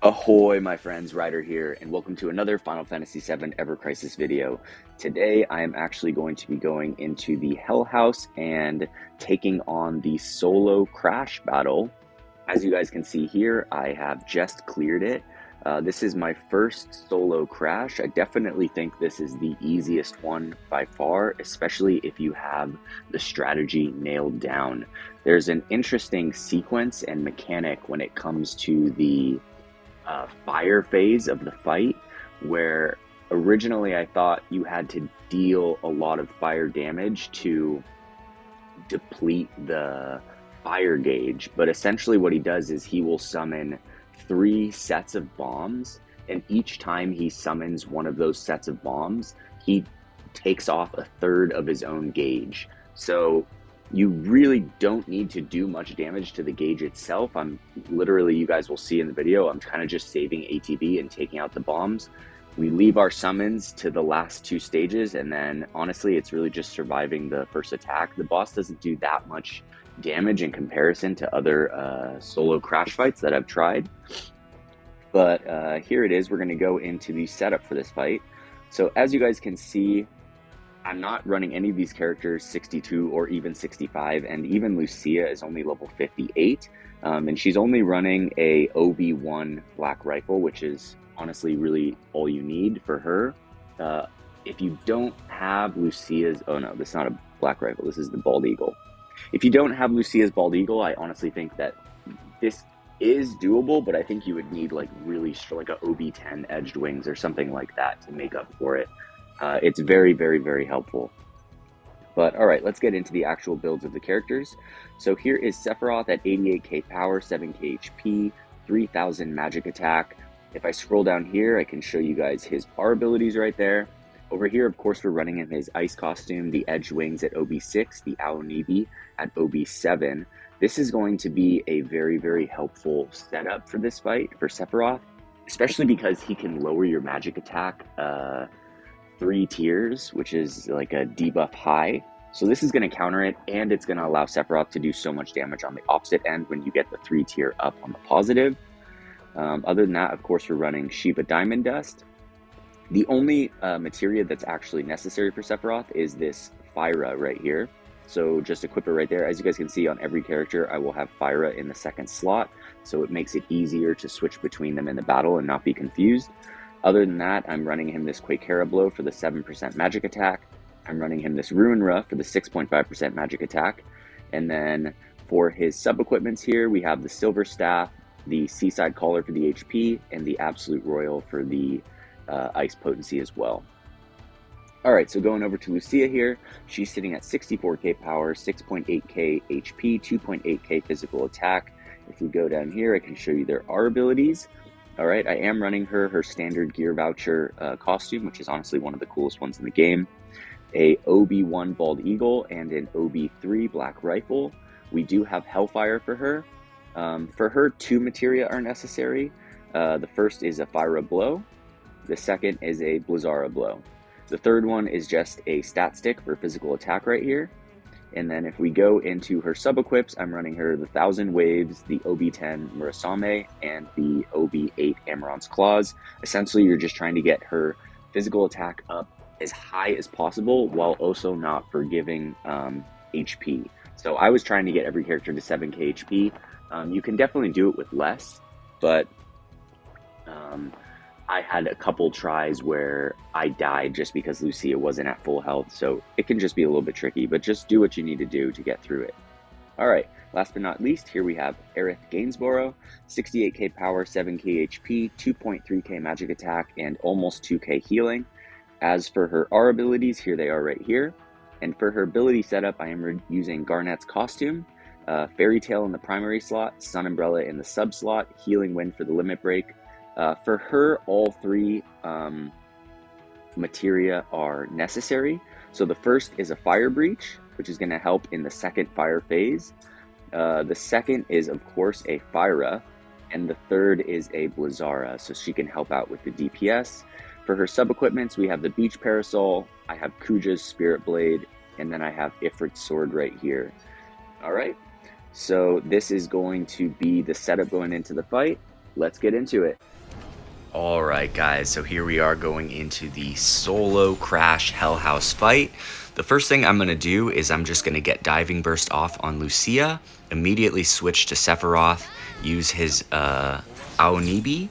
Ahoy, my friends, Ryder here, and welcome to another Final Fantasy VII Ever Crisis video. Today, I am actually going to be going into the Hell House and taking on the solo crash battle. As you guys can see here, I have just cleared it. This is my first solo crash. I definitely think this is the easiest one by far, especially if you have the strategy nailed down. There's an interesting sequence and mechanic when it comes to the fire phase of the fight, where originally I thought you had to deal a lot of fire damage to deplete the fire gauge, but essentially what he does is he will summon 3 sets of bombs, and each time he summons one of those sets of bombs, he takes off a third of his own gauge. So you really don't need to do much damage to the gauge itself. I'm literally, you guys will see in the video, I'm kind of just saving ATB and taking out the bombs. We leave our summons to the last 2 stages, and then honestly, it's really just surviving the first attack. The boss doesn't do that much damage in comparison to other solo crash fights that I've tried. But here it is. We're going to go into the setup for this fight. So as you guys can see, I'm not running any of these characters 62 or even 65, and even Lucia is only level 58, and she's only running a OB1 black rifle, which is honestly really all you need for her. If you don't have Lucia's, oh no, this is not a black rifle, this is the bald eagle. If you don't have Lucia's bald eagle, I honestly think that this is doable, but I think you would need like really like a OB10 Edged Wings or something like that to make up for it. It's very, very, very helpful. But all right, let's get into the actual builds of the characters. So here is Sephiroth at 88k power, 7k HP, 3000 magic attack. If I scroll down here, I can show you guys his power abilities right there. Over here, of course, we're running in his ice costume, the Edged Wings at OB6, the Aonibi at OB7. This is going to be a very, very helpful setup for this fight for Sephiroth, especially because he can lower your magic attack 3 tiers, which is like a debuff high. So this is going to counter it, and it's going to allow Sephiroth to do so much damage on the opposite end when you get the 3 tier up on the positive. Other than that, of course, we're running Shiva Diamond Dust. The only materia that's actually necessary for Sephiroth is this Fyra right here. So just equip it right there. As you guys can see on every character, I will have Fyra in the 2nd slot, so it makes it easier to switch between them in the battle and not be confused. Other than that, I'm running him this Quakera Blow for the 7% magic attack. I'm running him this Ruinra for the 6.5% magic attack. And then for his sub-equipments here, we have the Silver Staff, the Seaside Collar for the HP, and the Absolute Royal for the Ice Potency as well. Alright, so going over to Lucia here, she's sitting at 64k power, 6.8k HP, 2.8k physical attack. If we go down here, I can show you their R abilities. Alright, I am running her standard gear voucher costume, which is honestly one of the coolest ones in the game. A OB1 Bald Eagle and an OB3 Black Rifle. We do have Hellfire for her. For her, 2 materia are necessary. The first is a Fyra Blow. The second is a Blizzara Blow. The third one is just a stat stick for physical attack right here. And then if we go into her sub-equips, I'm running her the 1000 Waves, the OB10 Murasame, and the OB8 Amaranth's Claws. Essentially, you're just trying to get her physical attack up as high as possible while also not forgiving HP. So I was trying to get every character to 7k HP. You can definitely do it with less, but I had a couple tries where I died just because Lucia wasn't at full health, so it can just be a little bit tricky, but just do what you need to do to get through it. Alright, last but not least, here we have Aerith Gainsborough, 68k power, 7k HP, 2.3k magic attack, and almost 2k healing. As for her R abilities, here they are right here. And for her ability setup, I am using Garnet's costume, Fairy Tail in the primary slot, Sun Umbrella in the sub slot, Healing Wind for the limit break. For her, all 3 materia are necessary. So the first is a Fire Breach, which is going to help in the 2nd fire phase. The second is, of course, a Fyra, and the third is a Blizzara, so she can help out with the DPS. For her sub-equipments, we have the Beach Parasol, I have Kuja's Spirit Blade, and then I have Ifrit's Sword right here. Alright, so this is going to be the setup going into the fight. let's get into it. All right, guys, so here we are going into the solo crash hell house fight. The first thing I'm going to do is I'm just going to get diving burst off on Lucia, immediately switch to Sephiroth, use his Aonibi,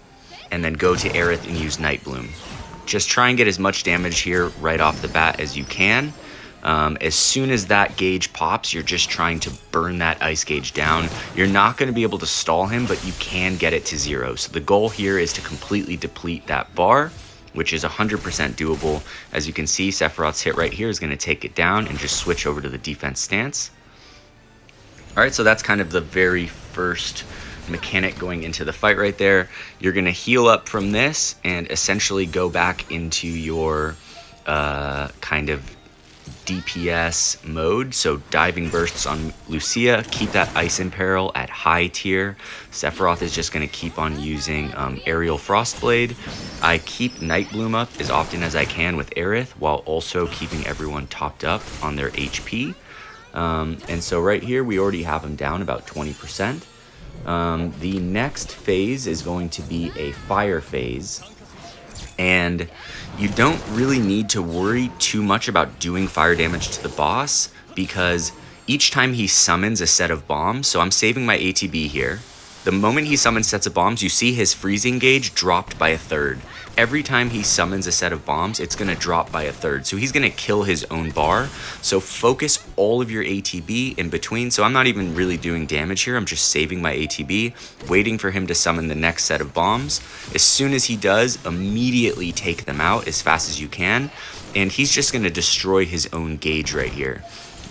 and then go to Aerith and use Nightbloom. Just try and get as much damage here right off the bat as you can. As soon as that gauge pops, you're just trying to burn that ice gauge down. You're not going to be able to stall him, but you can get it to 0. So the goal here is to completely deplete that bar, which is 100% doable. As you can see, Sephiroth's hit right here is going to take it down and just switch over to the defense stance. All right, so that's kind of the very first mechanic going into the fight right there. You're going to heal up from this and essentially go back into your kind of DPS mode. So diving bursts on Lucia, keep that ice imperil at high tier. Sephiroth is just going to keep on using aerial frostblade. I keep Nightbloom up as often as I can with Aerith while also keeping everyone topped up on their HP. And so right here we already have him down about 20%. The next phase is going to be a fire phase, and you don't really need to worry too much about doing fire damage to the boss because each time he summons a set of bombs, so I'm saving my ATB here. The moment he summons sets of bombs, you see his freezing gauge dropped by 1/3. Every time he summons a set of bombs, it's going to drop by 1/3. So he's going to kill his own bar. So focus all of your ATB in between. So I'm not even really doing damage here. I'm just saving my ATB, waiting for him to summon the next set of bombs. As soon as he does, immediately take them out as fast as you can. And he's just going to destroy his own gauge right here.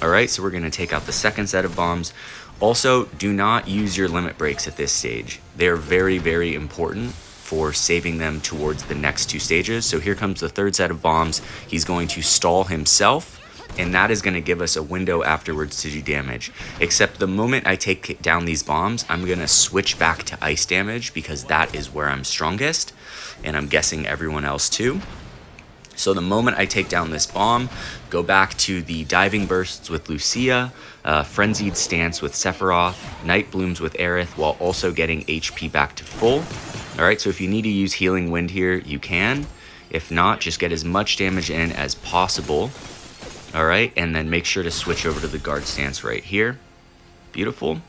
All right, so we're going to take out the second set of bombs. Also, do not use your limit breaks at this stage. They're very, very important for saving them towards the next 2 stages. So here comes the third set of bombs. He's going to stall himself, and that is going to give us a window afterwards to do damage. Except the moment I take down these bombs, I'm going to switch back to ice damage because that is where I'm strongest, and I'm guessing everyone else too. So the moment I take down this bomb, go back to the diving bursts with Lucia, frenzied stance with Sephiroth, Nightblooms with Aerith, while also getting HP back to full. All right, so if you need to use Healing Wind here, you can. If not, just get as much damage in as possible. All right, and then make sure to switch over to the guard stance right here. Beautiful.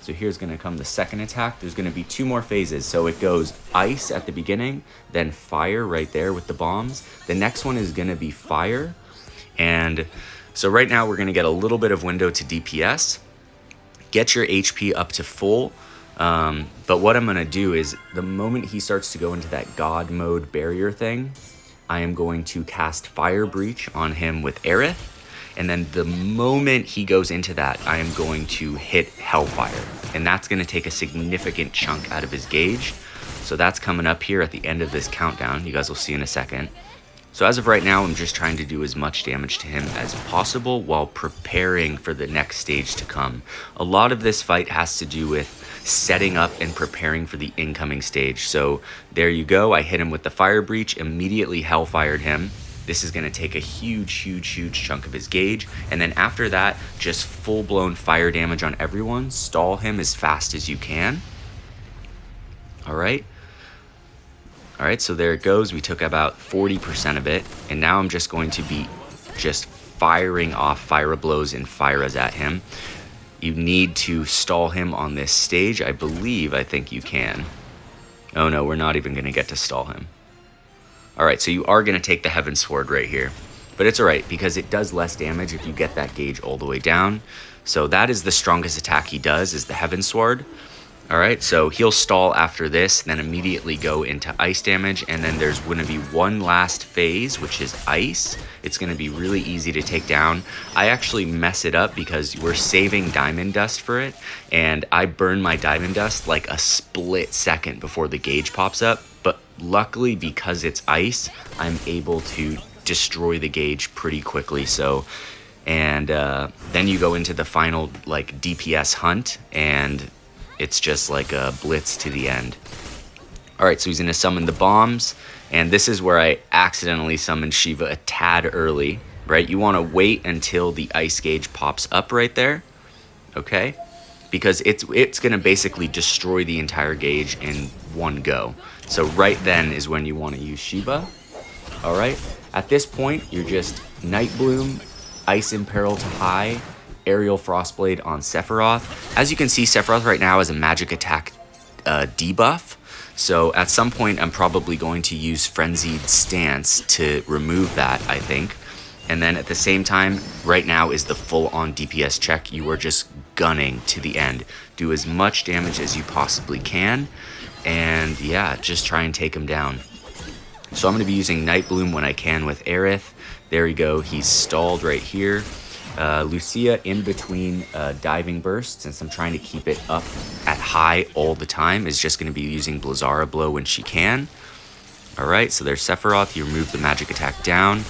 So here's going to come the second attack. There's going to be 2 more phases. So it goes ice at the beginning, then fire right there with the bombs. The next one is going to be fire. And so right now we're going to get a little bit of window to DPS. Get your HP up to full. But what I'm going to do is the moment he starts to go into that God mode barrier thing, I am going to cast Fire Breach on him with Aerith. And then the moment he goes into that, I am going to hit Hellfire. And that's going to take a significant chunk out of his gauge. So that's coming up here at the end of this countdown. You guys will see in a second. So as of right now, I'm just trying to do as much damage to him as possible while preparing for the next stage to come. A lot of this fight has to do with setting up and preparing for the incoming stage. So there you go. I hit him with the Fire Breach, immediately Hellfired him. This is going to take a huge chunk of his gauge. And then after that, just full-blown fire damage on everyone. Stall him as fast as you can. All right. All right, so there it goes. We took about 40% of it. And now I'm just going to be just firing off fire blows and firas at him. You need to stall him on this stage. I think you can. Oh no, we're not even going to get to stall him. All right, so you are going to take the Heaven Sword right here. But it's all right, because it does less damage if you get that gauge all the way down. So that is the strongest attack he does, is the Heaven Sword. All right, so he'll stall after this, then immediately go into ice damage, and then there's going to be one last phase, which is ice. It's going to be really easy to take down. I actually mess it up because we're saving Diamond Dust for it, and I burn my Diamond Dust like a split second before the gauge pops up. But luckily, because it's ice, I'm able to destroy the gauge pretty quickly. So, and then you go into the final like DPS hunt, and it's just like a blitz to the end. All right, so he's going to summon the bombs, and this is where I accidentally summoned Shiva a tad early, right? You want to wait until the ice gauge pops up right there, okay? Because it's going to basically destroy the entire gauge in one go. So right then is when you want to use Shiba. All right, at this point, you're just Night Bloom, Ice Imperil to high, Aerial Frostblade on Sephiroth. As you can see, Sephiroth right now has a magic attack debuff. So at some point, I'm probably going to use Frenzied Stance to remove that, I think. And then at the same time, right now is the full-on DPS check. You are just gunning to the end. Do as much damage as you possibly can. And yeah, just try and take him down. So I'm going to be using Night Bloom when I can with Aerith. There we go. He's stalled right here. Lucia in between diving bursts, since I'm trying to keep it up at high all the time, is just going to be using Blizzara Blow when she can. Alright, so there's Sephiroth. You remove the magic attack down.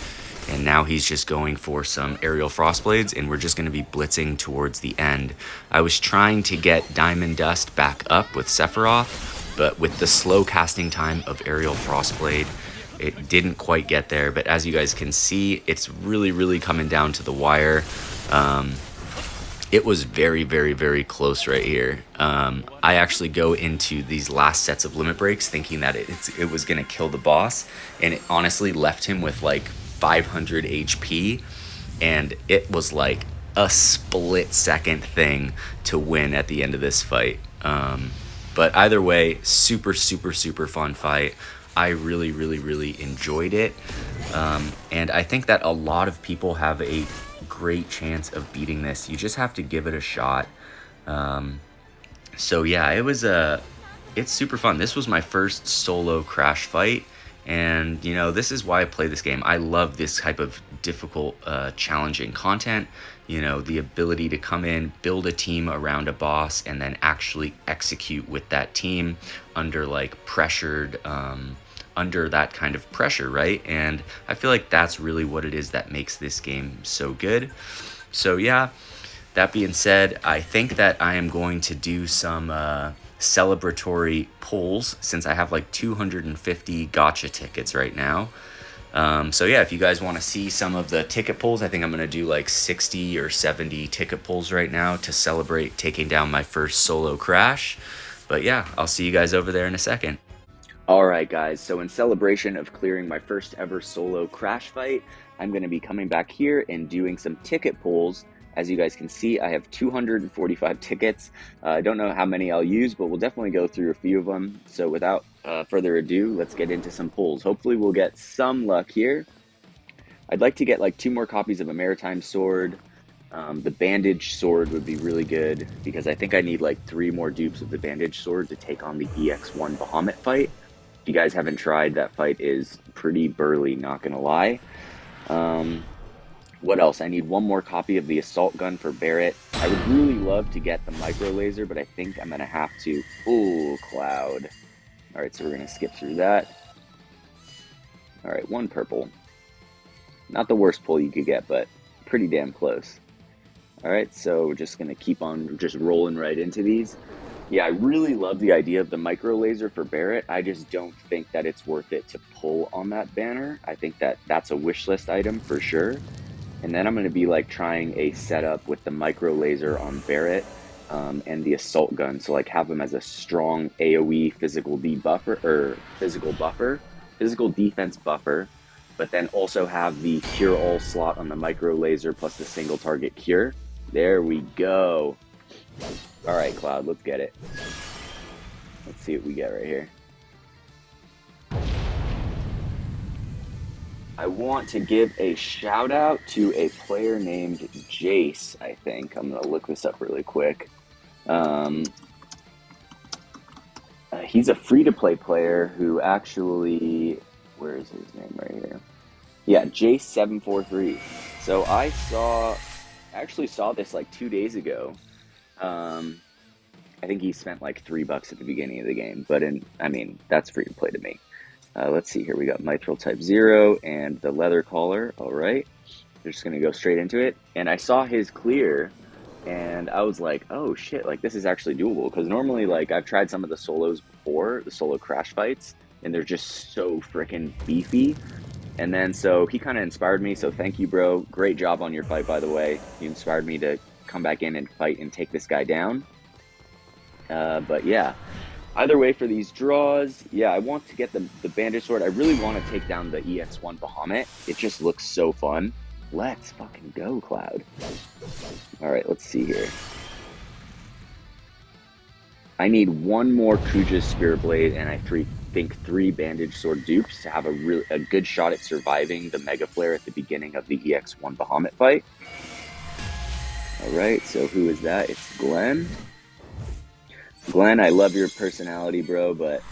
And now he's just going for some Aerial Frostblades, and we're just going to be blitzing towards the end. I was trying to get Diamond Dust back up with Sephiroth, but with the slow casting time of Aerial Frostblade, it didn't quite get there. But as you guys can see, it's really coming down to the wire. It was very close right here. I actually go into these last sets of limit breaks thinking that it was going to kill the boss, and it honestly left him with like 500 HP, and it was like a split-second thing to win at the end of this fight. But either way, super fun fight. I really enjoyed it, and I think that a lot of people have a great chance of beating this. You just have to give it a shot. So yeah, it's super fun. This was my first solo Crash fight. And, you know, this is why I play this game. I love this type of difficult, challenging content. You know, the ability to come in, build a team around a boss, and then actually execute with that team under, like, pressured, under that kind of pressure, right? And I feel like that's really what it is that makes this game so good. So, yeah, that being said, I think that I am going to do some, celebratory pulls, since I have like 250 gacha tickets right now. So yeah, if you guys want to see some of the ticket pulls, I think I'm going to do like 60 or 70 ticket pulls right now to celebrate taking down my first solo Crash. But yeah, I'll see you guys over there in a second. Alright guys, so in celebration of clearing my first ever solo Crash fight, I'm going to be coming back here and doing some ticket pulls. As you guys can see, I have 245 tickets. I don't know how many I'll use, but we'll definitely go through a few of them. So without further ado, let's get into some pulls. Hopefully we'll get some luck here. I'd like to get like 2 more copies of a Maritime Sword. The Bandage Sword would be really good, because I think I need like 3 more dupes of the Bandage Sword to take on the EX1 Bahamut fight. If you guys haven't tried, that fight is pretty burly, not gonna lie. What else? I need 1 more copy of the Assault Gun for Barret. I would really love to get the Micro Laser, but I think I'm going to have to... Ooh, Cloud. Alright, so we're going to skip through that. Alright, 1 purple. Not the worst pull you could get, but pretty damn close. Alright, so we're just going to keep on just rolling right into these. Yeah, I really love the idea of the Micro Laser for Barret. I just don't think that it's worth it to pull on that banner. I think that that's a wish list item for sure. And then I'm going to be like trying a setup with the Micro Laser on Barret and the Assault Gun. So like have them as a strong AoE physical physical defense buffer, but then also have the Cure All slot on the Micro Laser plus the single target cure. There we go. All right, Cloud, let's get it. Let's see what we get right here. I want to give a shout out to a player named Jace, I think. I'm going to look this up really quick. He's a free-to-play player who actually... Where is his name right here? Yeah, Jace743. So I actually saw this like 2 days ago. I think he spent like $3 at the beginning of the game, but I mean, that's free-to-play to me. Let's see here. We got Mithril Type 0 and the Leather Collar. All right. We're just going to go straight into it. And I saw his clear, and I was like, oh, shit. Like, this is actually doable. Because normally, like, I've tried some of the solos before, the solo Crash fights, and they're just so freaking beefy. And then, so he kind of inspired me. So thank you, bro. Great job on your fight, by the way. You inspired me to come back in and fight and take this guy down. But yeah. Either way for these draws, yeah, I want to get the bandage sword. I really want to take down the EX1 Bahamut. It just looks so fun. Let's fucking go, Cloud. All right, let's see here. I need one more Kuja's Spirit Blade, and I think 3 Bandage Sword dupes to have a good shot at surviving the Mega Flare at the beginning of the EX1 Bahamut fight. All right, so who is that? It's Glenn. Glenn, I love your personality, bro, but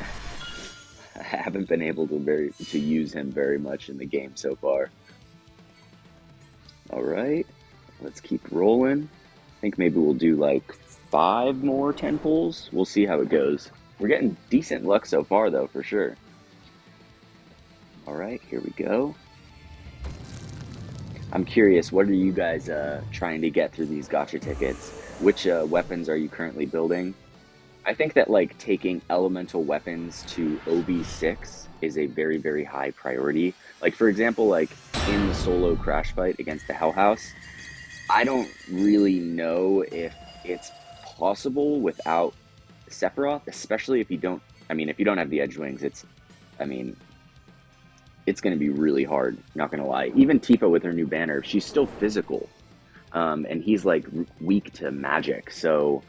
I haven't been able to use him very much in the game so far. All right, let's keep rolling. I think maybe we'll do like 5 more 10 pulls. We'll see how it goes. We're getting decent luck so far, though, for sure. All right, here we go. I'm curious, what are you guys trying to get through these gacha tickets? Which weapons are you currently building? I think that like taking elemental weapons to OB6 is a very, very high priority. Like for example, like in the solo crash fight against the Hell House, I don't really know if it's possible without Sephiroth, especially if you don't, if you don't have the Edged Wings, it's going to be really hard, not going to lie. Even Tifa with her new banner, she's still physical. And he's like weak to magic, so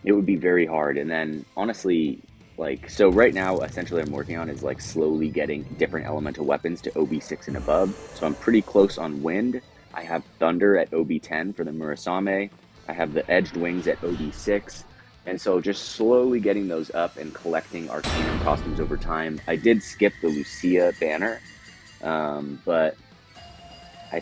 it would be very hard. And then honestly, like, so right now, essentially I'm working on is like slowly getting different elemental weapons to OB6 and above. So I'm pretty close on wind. I have thunder at OB10 for the Murasame. I have the Edged Wings at OB6. And so just slowly getting those up and collecting Arcanum costumes over time. I did skip the Lucia banner, but I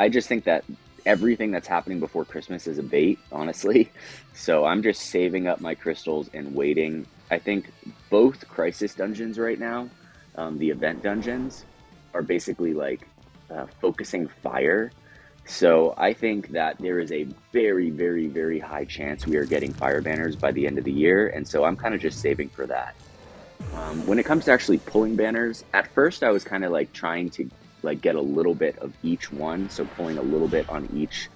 just think that everything that's happening before Christmas is a bait, honestly. So I'm just saving up my crystals and waiting. I think both Crisis dungeons right now, the event dungeons, are basically like focusing fire. So I think that there is a very, very, very high chance we are getting fire banners by the end of the year. And so I'm kind of just saving for that. When it comes to actually pulling banners, at first I was kind of like trying to like get a little bit of each one, so pulling a little bit on each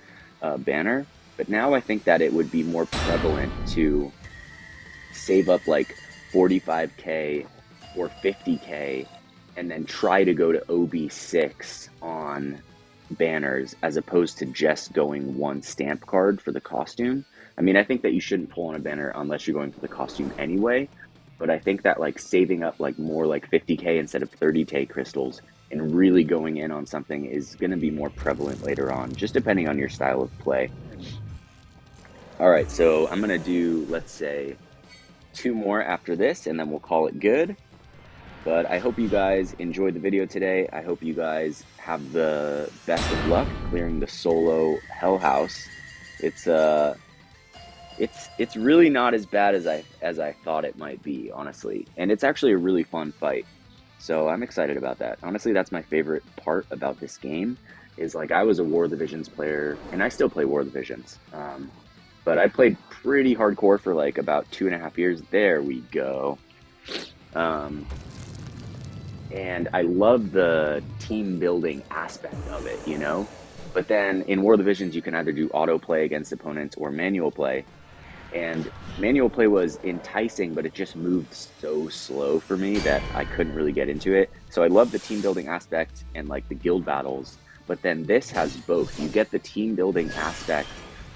banner. But now I think that it would be more prevalent to save up like 45k or 50k and then try to go to OB6 on banners as opposed to just going one stamp card for the costume. I think that you shouldn't pull on a banner unless you're going for the costume anyway, but I think that like saving up like more like 50k instead of 30k crystals and really going in on something is going to be more prevalent later on, just depending on your style of play. All right, so I'm going to do, let's say, 2 more after this, and then we'll call it good. But I hope you guys enjoyed the video today. I hope you guys have the best of luck clearing the solo Hell House. It's really not as bad as I thought it might be, honestly. And it's actually a really fun fight. So I'm excited about that. Honestly, that's my favorite part about this game is like I was a War of the Visions player and I still play War of the Visions. But I played pretty hardcore for like about 2.5 years. There we go. And I love the team building aspect of it, you know? But then in War of the Visions, you can either do auto play against opponents or manual play. And manual play was enticing, but it just moved so slow for me that I couldn't really get into it. So I love the team building aspect and like the guild battles, but then this has both. You get the team building aspect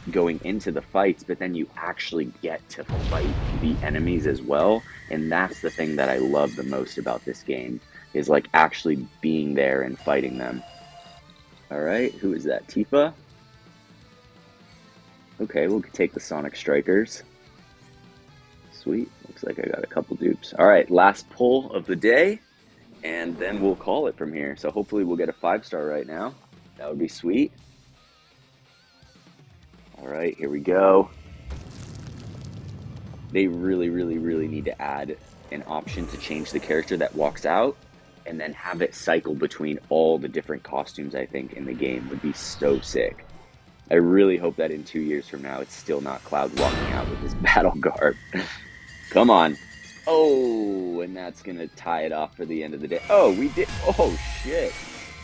going into the fights, but then you actually get to fight the enemies as well. And that's the thing that I love the most about this game, is like actually being there and fighting them. All right, who is that? Tifa? Okay, we'll take the Sonic Strikers. Sweet. Looks like I got a couple dupes. All right, last pull of the day, and then we'll call it from here. So hopefully we'll get a 5-star right now. That would be sweet. All right, here we go. They really, really, really need to add an option to change the character that walks out and then have it cycle between all the different costumes, I think, in the game. Would be so sick. I really hope that in 2 years from now, it's still not Cloud walking out with his battle garb. Come on. Oh, and that's going to tie it off for the end of the day. Oh, we did. Oh, shit.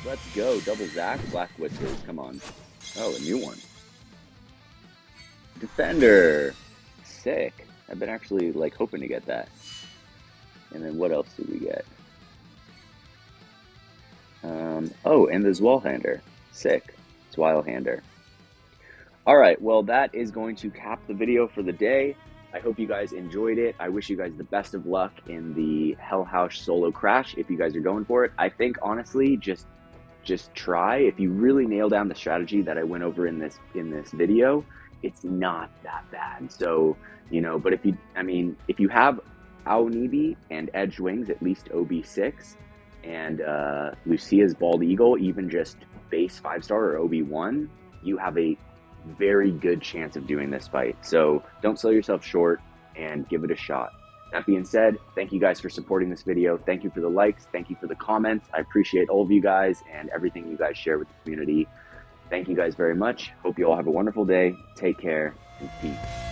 Let's go. Double Zack, Black Whiskers. Come on. Oh, a new one. Defender. Sick. I've been actually like hoping to get that. And then what else did we get? Oh, and the Zweihander. Sick. Zweihander. All right, well, that is going to cap the video for the day. I hope you guys enjoyed it. I wish you guys the best of luck in the Hell House solo crash if you guys are going for it. I think honestly, just try. If you really nail down the strategy that I went over in this video, it's not that bad. So, you know, but if you have Aonibi and Edged Wings, at least OB6, and Lucia's Bald Eagle, even just base 5-star or OB1, you have a very good chance of doing this fight. So don't sell yourself short and give it a shot. That being said, thank you guys for supporting this video. Thank you for the likes. Thank you for the comments. I appreciate all of you guys and everything you guys share with the community. Thank you guys very much. Hope you all have a wonderful day. Take care and peace.